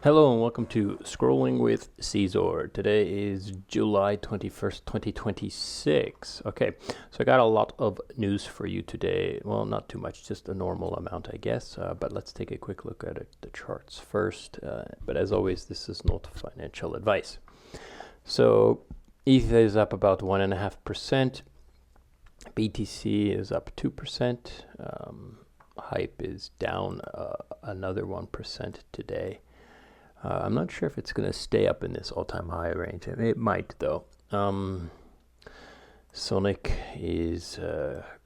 Hello and welcome to Scrolling with Ceazor. Today is July 21st, 2026. Okay, so I got a lot of news for you today. Well, not too much, just a normal amount, I guess. But let's take a quick look at the charts first. But as always, this is not financial advice. So ETH is up about 1.5%. BTC is up 2%. Hype is down another 1% today. I'm not sure if it's going to stay up in this all-time high range. It might, though. Sonic is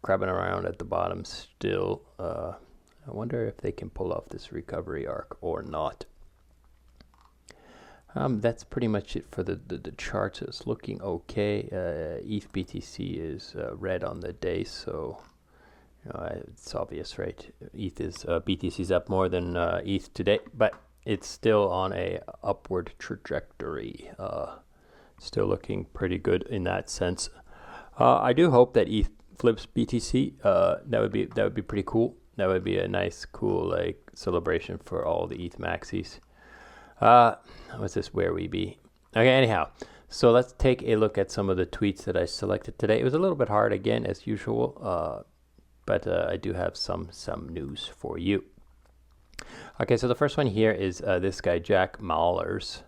crabbing around at the bottom still. I wonder if they can pull off this recovery arc or not. That's pretty much it for the charts. It's looking okay. ETH BTC is red on the day, so it's obvious, right? BTC's up more than ETH today, but it's still on a upward trajectory. Still looking pretty good in that sense. I do hope that ETH flips BTC. That would be pretty cool. That would be a nice, cool celebration for all the ETH maxis. What's this? Where we be? Okay. Anyhow, so let's take a look at some of the tweets that I selected today. It was a little bit hard again, as usual, but I do have some news for you. Okay, so the first one here is this guy, Jack Mallers.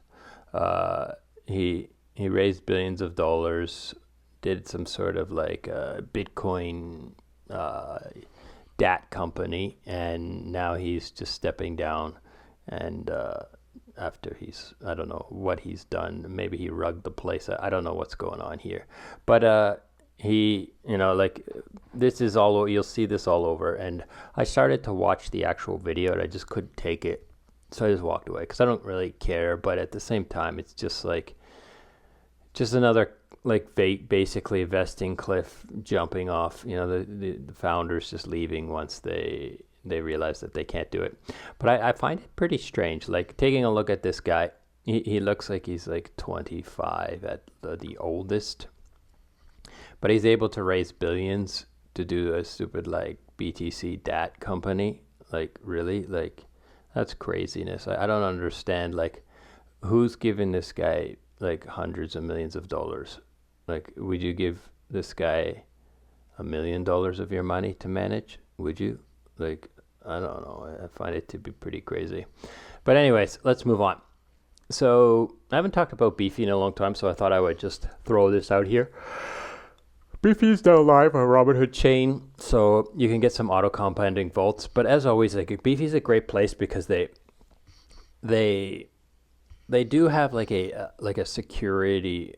He raised billions of dollars, did some sort of Bitcoin DAT company, and now he's just stepping down. And after I don't know what he's done. Maybe he rugged the place. I don't know what's going on here. But he, this is all, you'll see this all over. And I started to watch the actual video and I just couldn't take it. So I just walked away because I don't really care. But at the same time, it's just another, basically vesting cliff jumping off, the founders just leaving once they realize that they can't do it. But I find it pretty strange. Taking a look at this guy, he looks like he's 25 at the oldest. But he's able to raise billions to do a stupid BTC DAT company. Really? That's craziness. I don't understand. Who's giving this guy hundreds of millions of dollars? Would you give this guy $1 million of your money to manage? Would you? I don't know. I find it to be pretty crazy. But anyways, let's move on. So I haven't talked about Beefy in a long time, so I thought I would just throw this out here. Beefy is now live on Robinhood chain, so you can get some auto compounding vaults. But as always, Beefy is a great place because they do have a security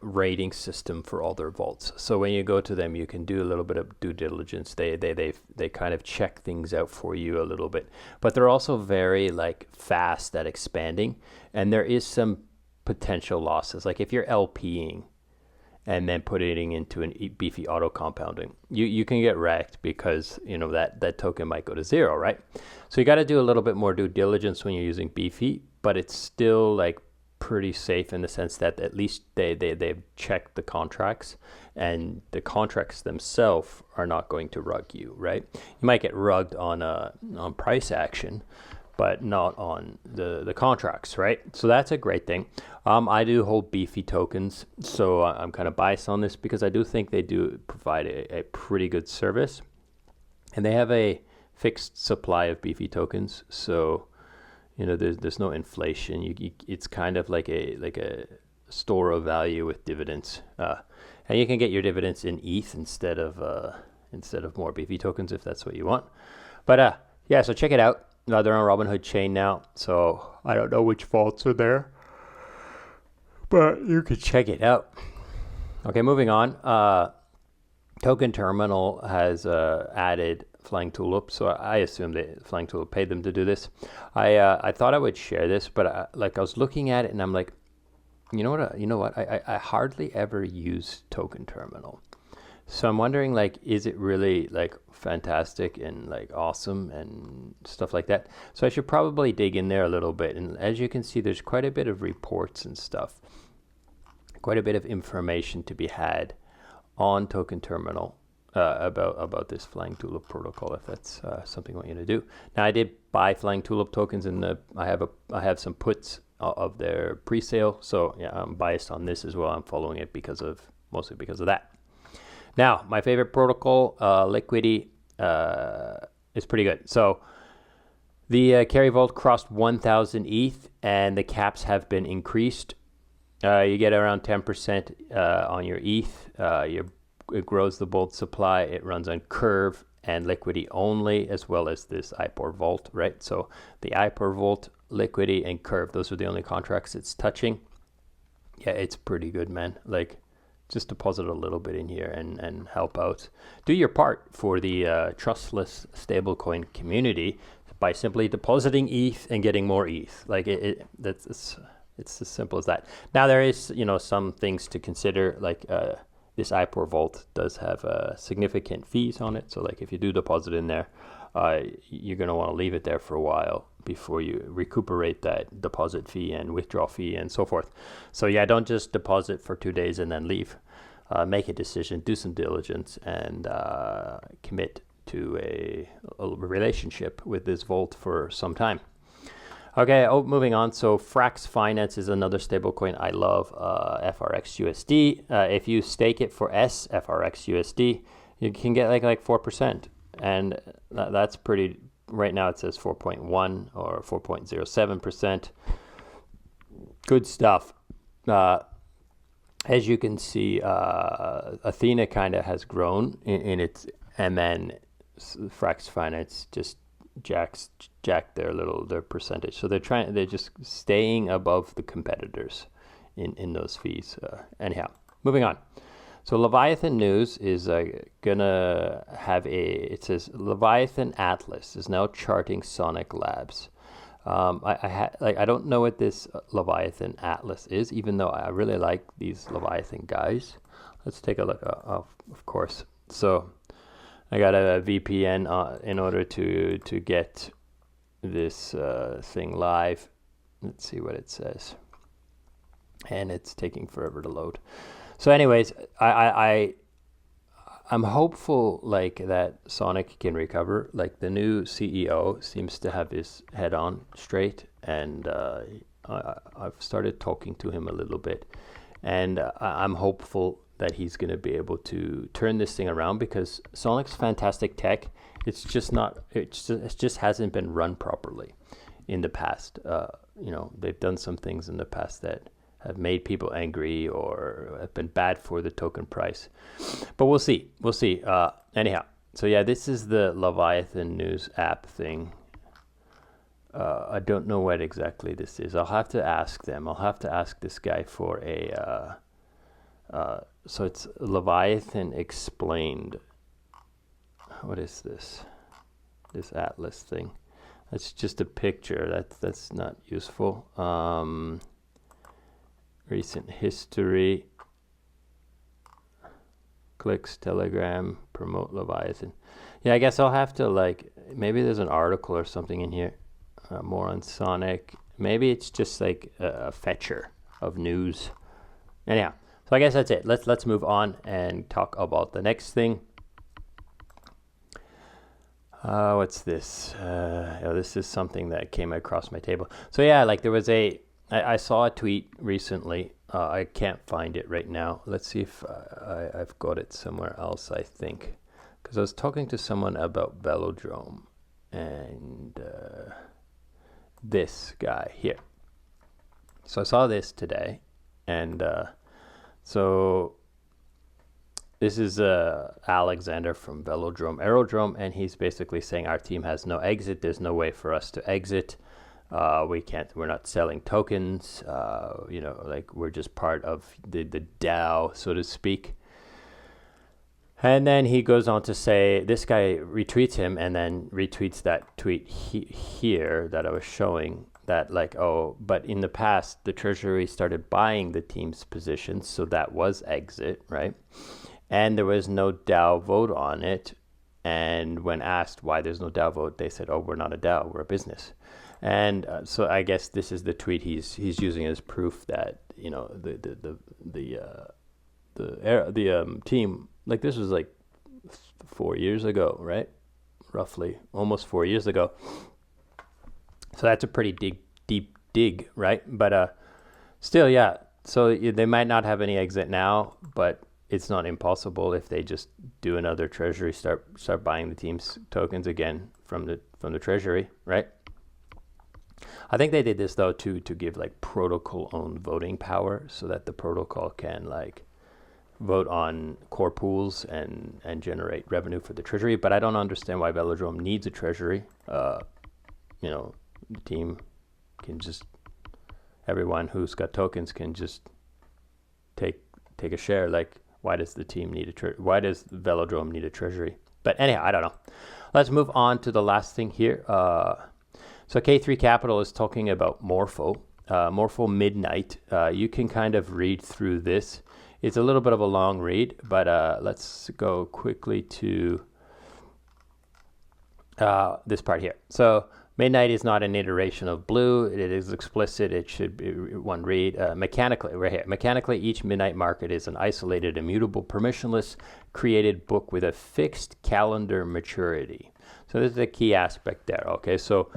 rating system for all their vaults. So when you go to them, you can do a little bit of due diligence. They kind of check things out for you a little bit, but they're also very fast at expanding, and there is some potential losses. If you're LPing and then putting into an Beefy auto compounding, you can get wrecked because that token might go to zero, right? So you got to do a little bit more due diligence when you're using Beefy, but it's still pretty safe in the sense that at least they've checked the contracts, and the contracts themselves are not going to rug you, right? You might get rugged on price action, but not on the contracts, right? So that's a great thing. I do hold Beefy tokens, so I'm kind of biased on this because I do think they do provide a pretty good service, and they have a fixed supply of Beefy tokens, so there's no inflation. It's kind of like a store of value with dividends, and you can get your dividends in ETH instead of more Beefy tokens if that's what you want. But yeah, so check it out. They're on Robinhood chain now, so I don't know which vaults are there, but you can check it out. Okay, moving on. Token Terminal has added Flying Tulip, so I assume that Flying Tulip paid them to do this. I thought I would share this, but I was looking at it and I'm like, you know what? I hardly ever use Token Terminal. So I'm wondering, is it really fantastic and awesome and stuff like that? So I should probably dig in there a little bit. And as you can see, there's quite a bit of reports and stuff, quite a bit of information to be had on Token Terminal. about this Flying Tulip protocol if that's something you want you to do. Now I did buy Flying Tulip tokens I have some puts of their pre-sale, so yeah, I'm biased on this as well. I'm following it mostly because of that. Now my favorite protocol, Liquidity, is pretty good. So the carry vault crossed 1,000 ETH and the caps have been increased. You get around 10% on your ETH. It grows the vault supply. It runs on Curve and Liquidity only, as well as this IPOR vault, right? So the IPOR vault, Liquidity, and Curve, those are the only contracts it's touching. Yeah, it's pretty good, man. Like, just deposit a little bit in here and help out. Do your part for the trustless stablecoin community by simply depositing ETH and getting more ETH. Like, it's as simple as that. Now there is, some things to consider, like this IPOR vault does have significant fees on it. So like if you do deposit in there, you're going to want to leave it there for a while before you recuperate that deposit fee and withdrawal fee and so forth. So yeah, don't just deposit for 2 days and then leave. Make a decision, do some diligence, and commit to a relationship with this vault for some time. Okay, moving on. So Frax Finance is another stablecoin I love, FRXUSD. If you stake it for SFRXUSD, you can get like 4%. And that's pretty, right now it says 4.1 or 4.07%. Good stuff. As you can see, Athena kind of has grown in its MN. Frax Finance just jacked their percentage, so they're just staying above the competitors in those fees. Anyhow, moving on. So Leviathan News is gonna have it says Leviathan Atlas is now charting Sonic Labs. I don't know what this Leviathan Atlas is, even though I really like these Leviathan guys. Let's take a look. Of course. So I got a VPN in order to get this thing live. Let's see what it says. And it's taking forever to load. So anyways, I'm hopeful like that Sonic can recover. Like the new CEO seems to have his head on straight, and I've started talking to him a little bit, and I'm hopeful that he's going to be able to turn this thing around, because Sonic's fantastic tech. It's just not. It just hasn't been run properly in the past. They've done some things in the past that have made people angry or have been bad for the token price. But we'll see. Anyhow, so yeah, this is the Leviathan News app thing. I don't know what exactly this is. I'll have to ask them. I'll have to ask this guy for a. So it's Leviathan Explained. What is this? This Atlas thing. That's just a picture. That's not useful. Recent history. Clicks, Telegram, promote Leviathan. Yeah, I guess I'll have to maybe there's an article or something in here. More on Sonic. Maybe it's just like a fetcher of news. Anyhow. So I guess that's it. Let's move on and talk about the next thing. What's this? This is something that came across my table. So yeah, there was I saw a tweet recently. I can't find it right now. Let's see if I've got it somewhere else, I think. Because I was talking to someone about Velodrome and this guy here. So I saw this today, and so this is Alexander from Velodrome Aerodrome, and he's basically saying our team has no exit. There's no way for us to exit. We're not selling tokens. We're just part of the DAO, so to speak. And then he goes on to say, this guy retweets him and then retweets that tweet here that I was showing. That but in the past, the treasury started buying the team's positions, so that was exit, right? And there was no DAO vote on it. And when asked why there's no DAO vote, they said, "Oh, we're not a DAO, we're a business." And so I guess this is the tweet he's using as proof that the team, this was 4 years ago, right? Roughly, almost 4 years ago. So that's a pretty deep dig, right? But still, yeah. So they might not have any exit now, but it's not impossible if they just do another treasury, start buying the team's tokens again from the treasury, right? I think they did this though to give like protocol owned voting power, so that the protocol can like vote on core pools and generate revenue for the treasury. But I don't understand why Velodrome needs a treasury. The team can just, everyone who's got tokens can just take a share. Like, why does the team need why does Velodrome need a treasury? But anyhow, I don't know. Let's move on to the last thing here. So K3 Capital is talking about Morpho. Morpho Midnight. You can kind of read through this. It's a little bit of a long read, but let's go quickly to this part here. So Midnight is not an iteration of Blue. It is explicit. It should be one read. Mechanically, right here. Mechanically, each Midnight market is an isolated, immutable, permissionless, created book with a fixed calendar maturity. So this is a key aspect there. Okay, so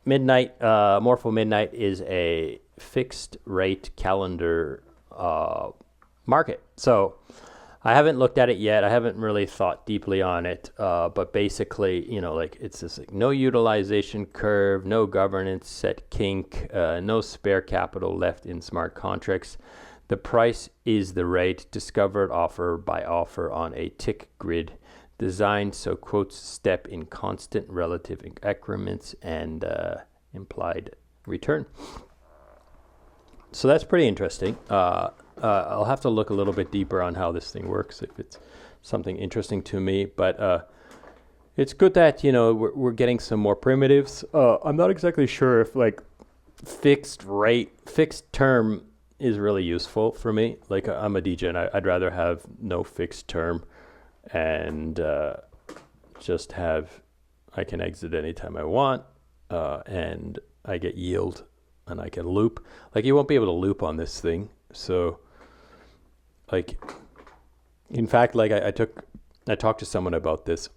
Midnight, Morpho Midnight is a fixed rate calendar market. So I haven't looked at it yet. I haven't really thought deeply on it. But basically, like it's this like, no utilization curve, no governance set kink, no spare capital left in smart contracts. The price is the rate discovered offer by offer on a tick grid designed so quotes step in constant relative increments and implied return. So that's pretty interesting. I'll have to look a little bit deeper on how this thing works if it's something interesting to me. But it's good that we're getting some more primitives. I'm not exactly sure if like fixed term is really useful for me. Like I'm a DJ and I'd rather have no fixed term and just have I can exit anytime I want and I get yield and I can loop. Like you won't be able to loop on this thing. So like, in fact, like I talked to someone about this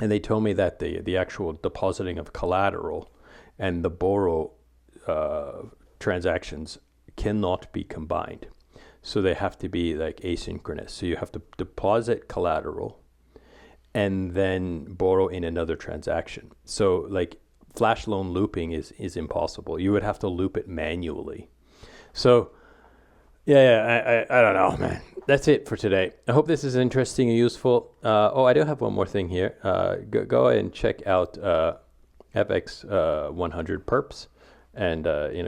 and they told me that the actual depositing of collateral and the borrow transactions cannot be combined. So they have to be like asynchronous. So you have to deposit collateral and then borrow in another transaction. So like flash loan looping is impossible. You would have to loop it manually. So yeah, I don't know, man. That's it for today. I hope this is interesting and useful. I do have one more thing here. Go ahead and check out FX 100 perps and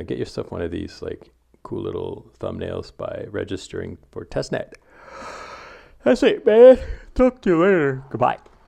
get yourself one of these like cool little thumbnails by registering for testnet. That's it, man. Talk to you later. Goodbye.